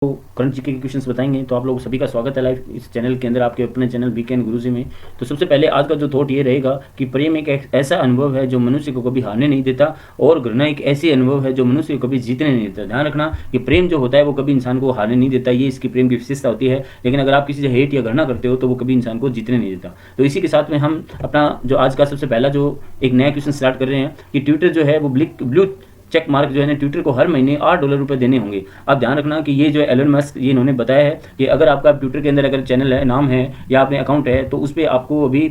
तो current GK के questions बताएंगे। तो आप लोग सभी का स्वागत है लाइव इस चैनल के अंदर, आपके अपने चैनल वीकेंड गुरुजी में। तो सबसे पहले आज का जो थॉट ये रहेगा कि प्रेम एक ऐसा अनुभव है जो मनुष्य को कभी हारने नहीं देता, और घृणा एक ऐसी अनुभव है जो मनुष्य को कभी जीतने नहीं देता। ध्यान रखना कि प्रेम जो होता है वो कभी इंसान को हारने नहीं देता, ये इसकी प्रेम की विशेषता होती है। लेकिन अगर आप किसी से हेट या घृणा करते हो तो वो कभी इंसान को जीतने नहीं देता। तो इसी के साथ में हम अपना जो आज का सबसे पहला जो एक नया क्वेश्चन स्टार्ट कर रहे हैं कि ट्विटर जो है वो ब्लू चेक मार्क जो है ना ट्विटर को हर महीने $8 देने होंगे। आप ध्यान रखना कि ये जो एलन मस्क ये इन्होंने बताया है कि अगर आपका ट्विटर के अंदर अगर चैनल है, नाम है या अपने अकाउंट है, तो उस पर आपको अभी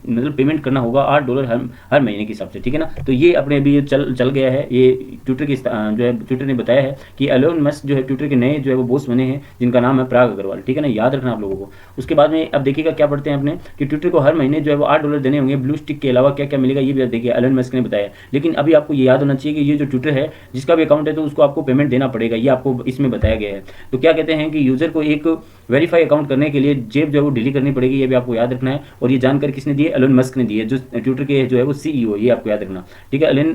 मतलब पेमेंट करना होगा $8 हर महीने के हिसाब से, ठीक है ना। तो ये अपने अभी चल गया है, ये ट्विटर की जो है ट्विटर ने बताया है कि एलन मस्क जो है ट्विटर के नए जो है वो बॉस बने हैं, जिनका नाम है पराग अग्रवाल, ठीक है ना, याद रखना आप लोगों को। उसके बाद में अब देखिएगा क्या पढ़ते हैं अपने कि ट्विटर को हर महीने जो है वो $8 देने होंगे। ब्लू स्टिक के अलावा क्या क्या मिलेगा ये भी देखिए एलन मस्क ने बताया। लेकिन अभी आपको ये याद होना चाहिए कि ये जो ट्विटर है जिसका भी अकाउंट है तो उसको आपको पेमेंट देना पड़ेगा, ये आपको इसमें बताया गया है। तो क्या कहते हैं कि यूजर को एक वेरीफाई अकाउंट करने के लिए जेब जो है वो डिलीट करनी पड़ेगी, ये भी आपको याद रखना है। और ये जानकारी किसने दी है? एलन मस्क ने दी है, जो ट्विटर के जो है वो सीईओ, ये आपको याद रखना, ठीक है। एलन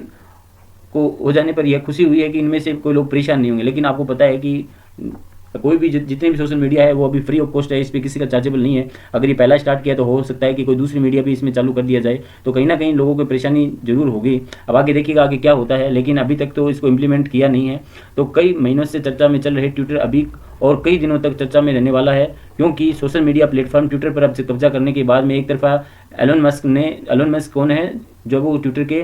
को हो जाने पर यह खुशी हुई है कि इनमें से कोई लोग परेशान नहीं होंगे। लेकिन आपको पता है कि कोई भी जितने भी सोशल मीडिया है वो अभी फ्री ऑफ कॉस्ट है, इस पर किसी का चार्जेबल नहीं है। अगर ये पहला स्टार्ट किया तो हो सकता है कि कोई दूसरी मीडिया भी इसमें चालू कर दिया जाए, तो कहीं ना कहीं लोगों को परेशानी जरूर होगी। अब आगे देखिएगा आगे क्या होता है, लेकिन अभी तक तो इसको इम्प्लीमेंट किया नहीं है। तो कई महीनों से चर्चा में चल रहे ट्विटर अभी और कई दिनों तक चर्चा में रहने वाला है, क्योंकि सोशल मीडिया प्लेटफॉर्म ट्विटर पर अब से कब्जा करने के बाद में एक तरफा एलन मस्क कौन है, जो वो ट्विटर के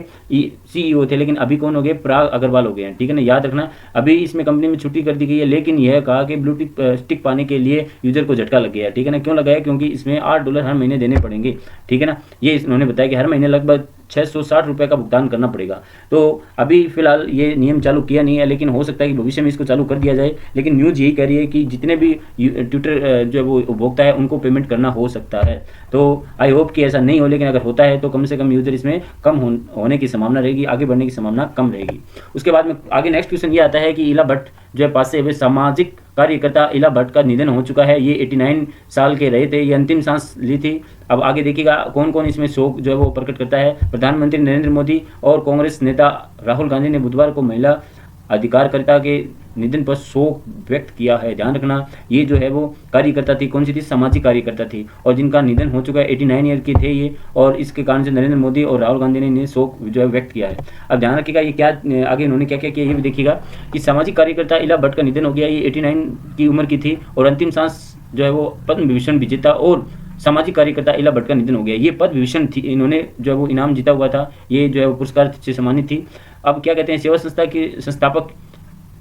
सीईओ थे, लेकिन अभी कौन हो गए? पराग अग्रवाल हो गए हैं, ठीक है ना, याद रखना। अभी इसमें कंपनी में छुट्टी कर दी गई है, लेकिन यह कहा कि ब्लू स्टिक पाने के लिए यूजर को झटका लग गया है, ठीक है ना। क्यों लगा है? क्योंकि इसमें $8 हर महीने देने पड़ेंगे, ठीक है ना। ये इन्होंने बताया कि हर महीने लगभग ₹660 का भुगतान करना पड़ेगा। तो अभी फिलहाल ये नियम चालू किया नहीं है, लेकिन हो सकता है कि भविष्य में इसको चालू कर दिया जाए। लेकिन न्यूज़ यही कह रही है कि जितने भी ट्विटर जो है वो उपभोक्ता है उनको पेमेंट करना हो सकता है। तो आई होप कि ऐसा नहीं हो, लेकिन अगर होता है तो कम से कम यूजर इसमें कम होने की संभावना रहेगी, आगे बढ़ने की संभावना कम रहेगी। उसके बाद में आगे नेक्स्ट क्वेश्चन ये आता है कि इला भट्ट जो है पास से हुए सामाजिक कार्यकर्ता इला भट्ट का निधन हो चुका है। ये 89 साल के रहे थे, ये अंतिम सांस ली थी। अब आगे देखिएगा कौन कौन इसमें शोक जो है वो प्रकट करता है। प्रधानमंत्री नरेंद्र मोदी और कांग्रेस नेता राहुल गांधी ने बुधवार को महिला अधिकारकर्ता के निधन पर शोक व्यक्त किया है। ध्यान रखना ये जो है वो कार्यकर्ता थी, कौन सी थी? सामाजिक कार्यकर्ता थी, और जिनका निधन हो चुका है। 89 ईयर के थे ये, और इसके कारण से नरेंद्र मोदी और राहुल गांधी ने शोक जो है व्यक्त किया है। अब ध्यान रखिएगा ये क्या आगे इन्होंने क्या क्या किया ये भी देखिएगा कि सामाजिक कार्यकर्ता इला भट्ट का निधन हो गया। ये 89 की उम्र की थी, और अंतिम सांस जो है वो पद्म विभूषण विजेता और सामाजिक कार्यकर्ता इला भट्ट का निधन हो गया। ये पद्म विभूषण थी, इन्होंने जो है वो इनाम जीता हुआ था, ये जो है वो पुरस्कार से सम्मानित थी। अब क्या कहते हैं, सेवा संस्था की संस्थापक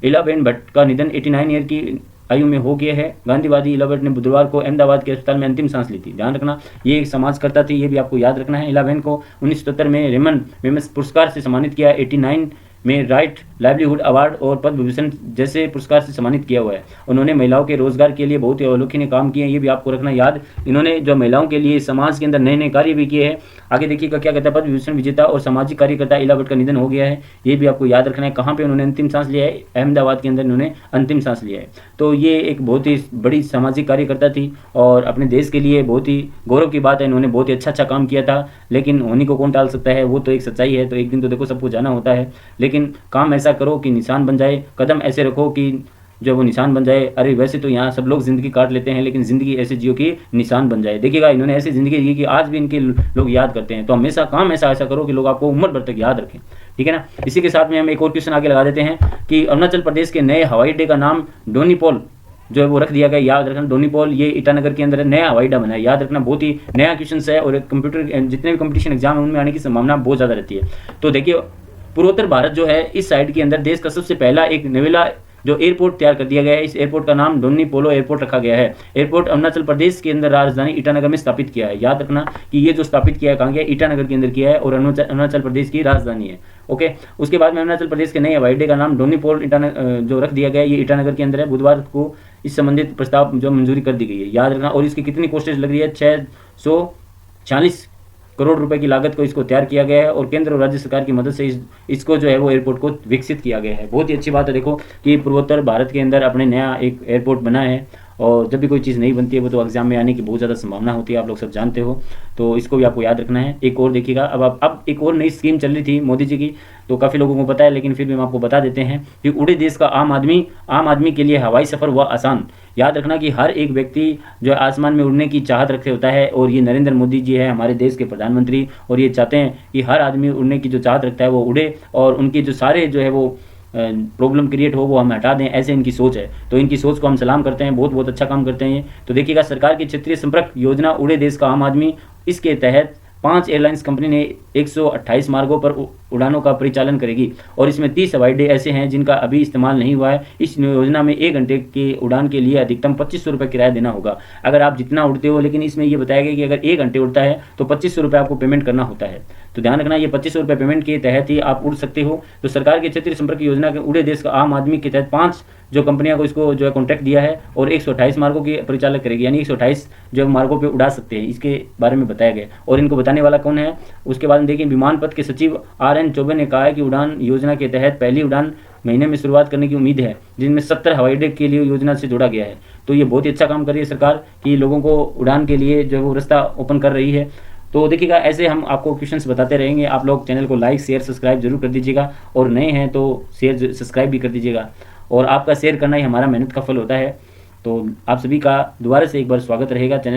इलाबेन भट्ट का निधन 89 ईयर की आयु में हो गया है। गांधीवादी इला भट्ट ने बुधवार को अहमदाबाद के अस्पताल में अंतिम सांस ली थी। ध्यान रखना ये एक समाजकर्ता थी, ये भी आपको याद रखना है। इलाबेन को 1977 में रेमन मेमस पुरस्कार से सम्मानित किया, 89 में राइट लाइवलीहुड अवार्ड और पद्म विभूषण जैसे पुरस्कार से सम्मानित किया हुआ है। उन्होंने महिलाओं के रोजगार के लिए बहुत ही अवलोकनीय काम किए हैं, ये भी आपको रखना याद। इन्होंने जो महिलाओं के लिए समाज के अंदर नए नए कार्य भी किए हैं। आगे देखिएगा क्या कहता है, पद्म विभूषण विजेता और सामाजिक कार्यकर्ता इला भट्ट का निधन हो गया है, ये भी आपको याद रखना है। कहाँ पे उन्होंने अंतिम सांस लिया है? अहमदाबाद के अंदर इन्होंने अंतिम सांस लिया है। तो ये एक बहुत ही बड़ी सामाजिक कार्यकर्ता थी, और अपने देश के लिए बहुत ही गौरव की बात है। इन्होंने बहुत ही अच्छा काम किया था, लेकिन होने को कौन टाल सकता है, वो तो एक सच्चाई है। तो एक दिन तो देखो सबको जाना होता है, लेकिन काम ऐसा करो कि निशान बन जाए, कदम ऐसे रखो कि जो वो निशान बन जाए। अरे वैसे तो यहाँ सब लोग जिंदगी काट लेते हैं, लेकिन जिंदगी ऐसे जियो कि निशान बन जाए। देखिएगा इन्होंने ऐसी जिंदगी जी कि आज भी इनके लोग याद करते हैं। तो हमेशा काम ऐसा करो कि लोग आपको उम्र भर तक याद रखें, ठीक है ना। इसी के साथ में हम एक और क्वेश्चन आगे लगा देते हैं कि अरुणाचल प्रदेश के नए हवाई अड्डे का नाम डोनीपोल जो है वो रख दिया गया। याद रखना डोनीपोल ये ईटानगर के अंदर नया हवाई अड्डा बना है, याद रखना। बहुत ही नया क्वेश्चन है, और कंप्यूटर जितने भी कंपटीशन एग्जाम है उनमें आने की संभावना बहुत ज़्यादा रहती है। तो देखिए पूर्वोत्तर भारत जो है इस साइड के अंदर देश का सबसे पहला एक नवेला जो एयरपोर्ट तैयार कर दिया गया है। इस एयरपोर्ट का नाम डोनीपोलो एयरपोर्ट रखा गया है। एयरपोर्ट अरुणाचल प्रदेश के अंदर राजधानी ईटानगर में स्थापित किया है। याद रखना कि ये जो स्थापित किया है कहाँ गया? ईटानगर के अंदर किया है, और अरुणाचल प्रदेश की राजधानी है। ओके, उसके बाद में अरुणाचल प्रदेश के नए हवाई अड्डे का नाम डोनीपोल जो रख दिया गया है, ये ईटानगर के अंदर है। बुधवार को इस संबंधित प्रस्ताव जो मंजूरी कर दी गई है, याद रखना। और इसकी कितनी कॉस्टेज लग रही है? 646 करोड़ रुपए की लागत को इसको तैयार किया गया है, और केंद्र और राज्य सरकार की मदद से इसको जो है वो एयरपोर्ट को विकसित किया गया है। बहुत ही अच्छी बात है देखो कि पूर्वोत्तर भारत के अंदर अपने नया एक एयरपोर्ट बना है, और जब भी कोई चीज़ नहीं बनती है वो तो एग्जाम में आने की बहुत ज़्यादा संभावना होती है, आप लोग सब जानते हो, तो इसको भी आपको याद रखना है। एक और देखिएगा, अब एक और नई स्कीम चल रही थी मोदी जी की, तो काफ़ी लोगों को पता है, लेकिन फिर भी हम आपको बता देते हैं कि उड़े देश का आम आदमी के लिए हवाई सफ़र हुआ आसान। याद रखना कि हर एक व्यक्ति जो है आसमान में उड़ने की चाहत रखे होता है, और ये नरेंद्र मोदी जी है हमारे देश के प्रधानमंत्री, और ये चाहते हैं कि हर आदमी उड़ने की जो चाहत रखता है वो उड़े, और उनकी जो सारे जो है वो प्रॉब्लम क्रिएट हो वो हम हटा दें, ऐसे इनकी सोच है। तो इनकी सोच को हम सलाम करते हैं, बहुत बहुत अच्छा काम करते हैं ये। तो देखिएगा, सरकार की क्षेत्रीय संपर्क योजना उड़े देश का आम आदमी, इसके तहत 5 एयरलाइंस कंपनी ने 128 मार्गों पर उड़ानों का परिचालन करेगी, और इसमें 30 हवाई अड्डे ऐसे हैं जिनका अभी इस्तेमाल नहीं हुआ है। इस योजना में 1 घंटे की उड़ान के लिए अधिकतम 2500 रुपये किराया देना होगा, अगर आप जितना उड़ते हो। लेकिन इसमें ये बताया गया कि अगर 1 घंटे उड़ता है तो 2500 रुपये आपको पेमेंट करना होता है। तो ध्यान रखना, ये 2500 रुपये पेमेंट के तहत ही आप उड़ सकते हो। तो सरकार की क्षेत्रीय संपर्क योजना के उड़े देश का आम आदमी के तहत 5 जो कंपनियां को इसको जो है कॉन्ट्रैक्ट दिया है, और 128 मार्गों की परिचालक करेगी, यानी 128 जो मार्गों पे उड़ा सकते हैं, इसके बारे में बताया गया। और इनको बताने वाला कौन है, उसके बाद में देखिए, विमान पथ के सचिव RN चौबे ने कहा है कि उड़ान योजना के तहत पहली उड़ान महीने में शुरुआत करने की उम्मीद है, जिनमें 70 हवाई अड्डे के लिए योजना से जोड़ा गया है। तो ये बहुत ही अच्छा काम कर रही है सरकार कि लोगों को उड़ान के लिए जो है वो रास्ता ओपन कर रही है। तो देखिएगा, ऐसे हम आपको क्वेश्चंस बताते रहेंगे। आप लोग चैनल को लाइक शेयर सब्सक्राइब जरूर कर दीजिएगा, और नए हैं तो शेयर सब्सक्राइब भी कर दीजिएगा, और आपका शेयर करना ही हमारा मेहनत का फल होता है। तो आप सभी का दोबारा से एक बार स्वागत रहेगा चैनल